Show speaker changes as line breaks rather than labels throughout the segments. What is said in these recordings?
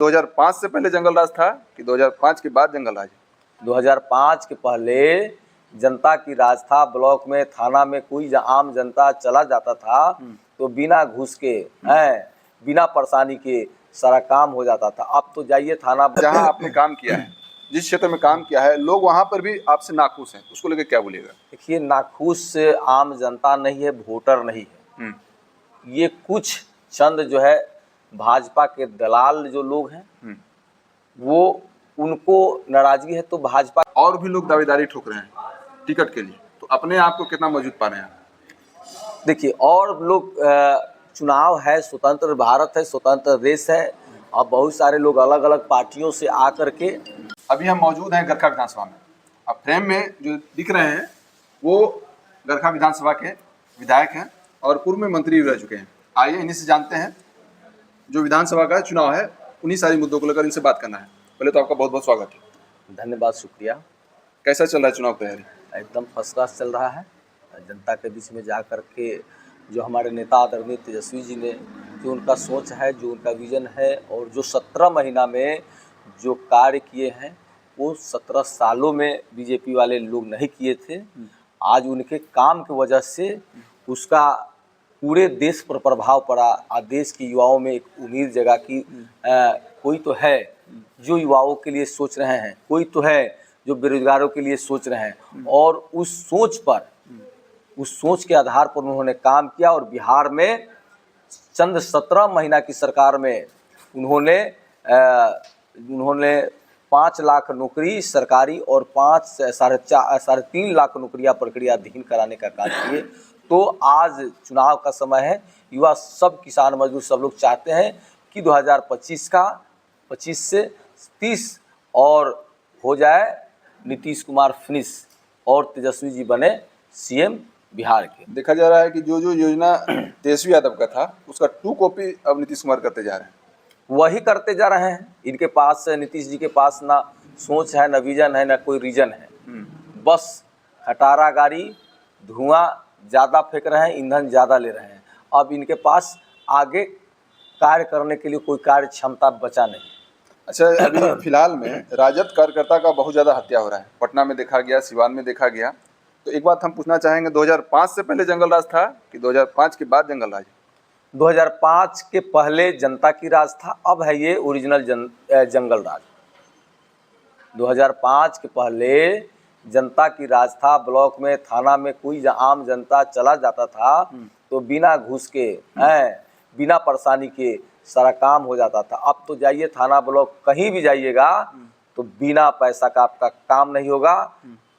2005 से पहले जंगल राज था कि 2005 के बाद जंगल राज?
2005 के पहले जनता की राज था। ब्लॉक में, थाना में कोई आम जनता चला जाता था तो बिना घूस के बिना परेशानी के सारा काम हो जाता था। अब तो जाइए थाना,
जहां आपने काम किया है, जिस क्षेत्र में काम किया है, लोग वहां पर भी आपसे नाखुश हैं, उसको लेकर क्या बोलिएगा?
देखिए, नाखुश आम जनता नहीं है, वोटर नहीं है। ये कुछ चंद जो है भाजपा के दलाल जो लोग हैं, वो उनको नाराजगी है तो भाजपा।
और भी लोग दावेदारी ठोक रहे हैं टिकट के लिए, तो अपने आप को कितना मौजूद पा रहे हैं?
देखिए, और लोग चुनाव है, स्वतंत्र भारत है, स्वतंत्र देश है, और बहुत सारे लोग अलग अलग पार्टियों से आकर के।
अभी हम मौजूद हैं गरखा विधानसभा में। अब फ्रेम में जो दिख रहे हैं वो गरखा विधानसभा के विधायक हैं और पूर्व में मंत्री भी रह चुके हैं। आइए इन्हीं से जानते हैं, जो विधानसभा का चुनाव है उन्हीं सारी मुद्दों को लेकर इनसे बात करना है। पहले तो आपका बहुत बहुत स्वागत है।
धन्यवाद, शुक्रिया।
कैसा चल रहा है चुनाव तैयारी?
एकदम फर्स्ट क्लास चल रहा है। जनता के बीच में जा कर के जो हमारे नेता आदरणीय तेजस्वी जी ने, जो उनका सोच है, जो उनका विजन है, और जो 17 महीना में जो कार्य किए हैं वो 17 सालों में बीजेपी वाले लोग नहीं किए थे। आज उनके काम की वजह से उसका पूरे देश पर प्रभाव पड़ा और देश के युवाओं में एक उम्मीद जगा कि कोई तो है जो युवाओं के लिए सोच रहे हैं, कोई तो है जो बेरोजगारों के लिए सोच रहे हैं। और उस सोच के आधार पर उन्होंने काम किया और बिहार में चंद 17 महीना की सरकार में उन्होंने 5 लाख नौकरी सरकारी और 3.5 लाख नौकरियां प्रक्रियाधीन कराने का काम किए। तो आज चुनाव का समय है, युवा सब, किसान मजदूर सब लोग चाहते हैं कि 2025 से 30 और हो जाए, नीतीश कुमार फिनिश और तेजस्वी जी बने सीएम बिहार के।
देखा जा रहा है कि जो जो योजना तेजस्वी यादव का था उसका 2 कॉपी अब नीतीश कुमार करते जा रहे हैं। वही
करते जा रहे हैं। इनके पास, नीतीश जी के पास ना सोच है, ना विजन है, ना कोई रीजन है। बस खटारा गाड़ी, धुआं ज़्यादा फेंक रहे हैं, ईंधन ज़्यादा ले रहे हैं। अब इनके पास आगे कार्य करने के लिए कोई कार्य क्षमता बचा नहीं।
अच्छा, अभी फिलहाल में राजद कार्यकर्ता का बहुत ज़्यादा हत्या हो रहा है। पटना में देखा गया, सिवान में देखा गया। तो एक बात हम पूछना चाहेंगे, 2005 से पहले जंगल राज था कि 2005 के बाद जंगल राज?
2005 के पहले जनता की राज था, अब है ये ओरिजिनल जंगल राज। 2005 के पहले जनता की राज था। ब्लॉक में, थाना में कोई आम जनता चला जाता था तो बिना घूस के बिना परेशानी के सारा काम हो जाता था। अब तो जाइए थाना, ब्लॉक, कहीं भी जाइएगा तो बिना पैसा का आपका काम नहीं होगा।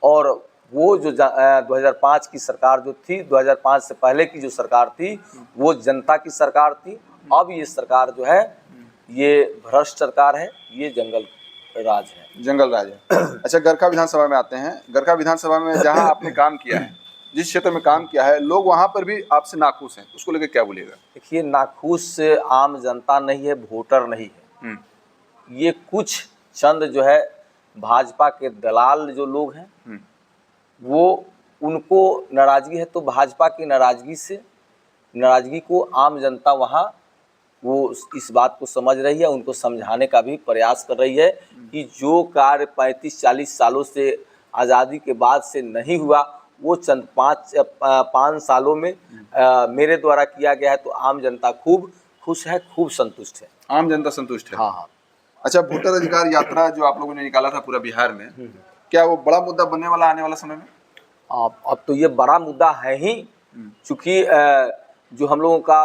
और वो जो 2005 की सरकार जो थी, 2005 से पहले की जो सरकार थी, वो जनता की सरकार थी। अब ये सरकार जो है ये भ्रष्ट सरकार है, ये जंगल राज है।
जंगल राज है। अच्छा, गरखा विधानसभा में आते हैं। गरखा विधानसभा में जहां आपने काम किया है, जिस क्षेत्र में काम किया है, लोग वहां पर भी आपसे नाखुश हैं, उसको लेकर क्या बोलिएगा?
देखिए, नाखुश आम जनता नहीं है, वोटर नहीं है। ये कुछ चंद जो है भाजपा के दलाल जो लोग हैं, वो उनको नाराजगी है तो भाजपा की नाराजगी को आम जनता वहाँ वो इस बात को समझ रही है, उनको समझाने का भी प्रयास कर रही है कि जो कार्य 35-40 सालों से आज़ादी के बाद से नहीं हुआ, वो चंद 5 सालों में मेरे द्वारा किया गया है। तो आम जनता खूब खुश है, खूब संतुष्ट है।
आम जनता संतुष्ट है?
हाँ हाँ।
अच्छा, वोटर अधिकार यात्रा जो आप लोगों ने निकाला था पूरा बिहार में, क्या वो बड़ा मुद्दा बनने वाला आने वाला समय में?
अब तो ये बड़ा मुद्दा है ही, चूँकि जो हम लोगों का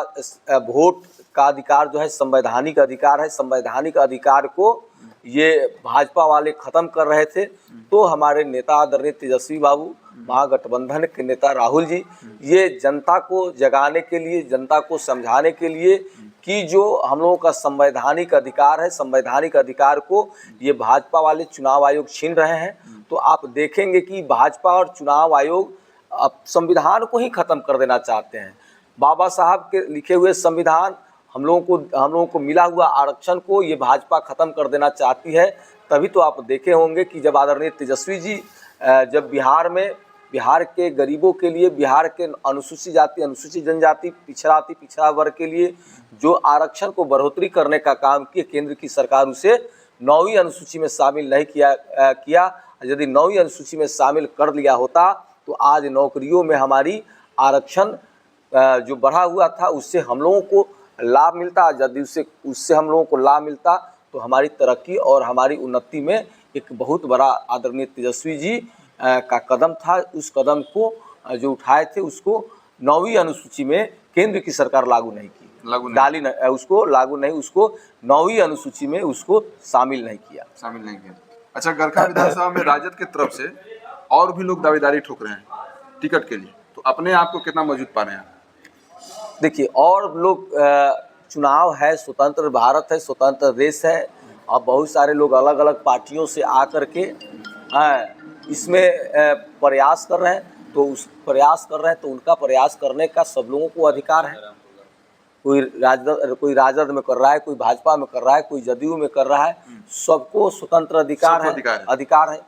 वोट का अधिकार जो है संवैधानिक अधिकार है। संवैधानिक अधिकार को ये भाजपा वाले ख़त्म कर रहे थे। तो हमारे नेता आदरणीय तेजस्वी बाबू, महागठबंधन के नेता राहुल जी, ये जनता को जगाने के लिए, जनता को समझाने के लिए कि जो हम लोगों का संवैधानिक अधिकार है, संवैधानिक अधिकार को ये भाजपा वाले चुनाव आयोग छीन रहे हैं। तो आप देखेंगे कि भाजपा और चुनाव आयोग अब संविधान को ही ख़त्म कर देना चाहते हैं। बाबा साहब के लिखे हुए संविधान, हम लोगों को मिला हुआ आरक्षण को ये भाजपा ख़त्म कर देना चाहती है। तभी तो आप देखे होंगे कि जब आदरणीय तेजस्वी जी जब बिहार के गरीबों के लिए, बिहार के अनुसूचित जाति, अनुसूचित जनजाति, पिछड़ा वर्ग के लिए जो आरक्षण को बढ़ोतरी करने का काम किए केंद्र की सरकार, उसे 9वीं अनुसूची में शामिल नहीं किया। यदि 9वीं अनुसूची में शामिल कर लिया होता तो आज नौकरियों में हमारी आरक्षण जो बढ़ा हुआ था उससे हम लोगों को लाभ मिलता। यदि उससे हम लोगों को लाभ मिलता तो हमारी तरक्की और हमारी उन्नति में एक बहुत बड़ा आदरणीय तेजस्वी जी का कदम था। उस कदम को जो उठाए थे उसको 9वीं अनुसूची में केंद्र की सरकार लागू नहीं की, उसको लागू नहीं, उसको 9वीं अनुसूची में उसको शामिल नहीं किया।
अच्छा, गरखा विधानसभा में राजद की तरफ से और भी लोग दावेदारी ठोक रहे हैं टिकट के लिए, तो अपने आप को कितना मौजूद पा रहे हैं?
देखिए, और लोग चुनाव है, स्वतंत्र भारत है, स्वतंत्र देश है, और बहुत सारे लोग अलग अलग पार्टियों से आकर के इसमें प्रयास कर रहे हैं। तो उनका प्रयास करने का सब लोगों को अधिकार है। कोई राजद में कर रहा है, कोई भाजपा में कर रहा है, कोई जदयू में कर रहा है, सबको स्वतंत्र अधिकार है,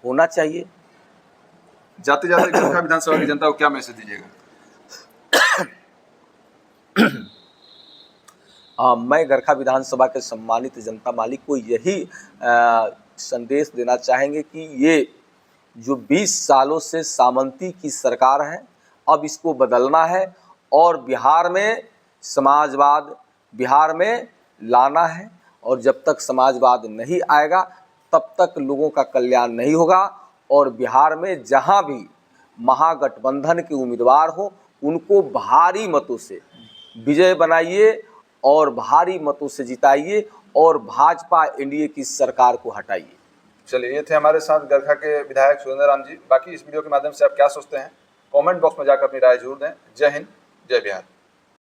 होना चाहिए।
जाते जाते गरखा विधानसभा की जनता को क्या मैसेज दीजिएगा?
मैं गरखा विधानसभा के सम्मानित जनता मालिक को यही संदेश देना चाहेंगे कि ये जो 20 सालों से सामंती की सरकार है, अब इसको बदलना है और बिहार में समाजवाद लाना है। और जब तक समाजवाद नहीं आएगा तब तक लोगों का कल्याण नहीं होगा। और बिहार में जहां भी महागठबंधन के उम्मीदवार हो उनको भारी मतों से विजय बनाइए और भारी मतों से जिताइए और भाजपा एनडीए की सरकार को हटाइए।
चलिए, ये थे हमारे साथ गरखा के विधायक सुरेंद्र राम जी। बाकी इस वीडियो के माध्यम से आप क्या सोचते हैं, कमेंट बॉक्स में जाकर अपनी राय जरूर दें। जय हिंद, जय बिहार।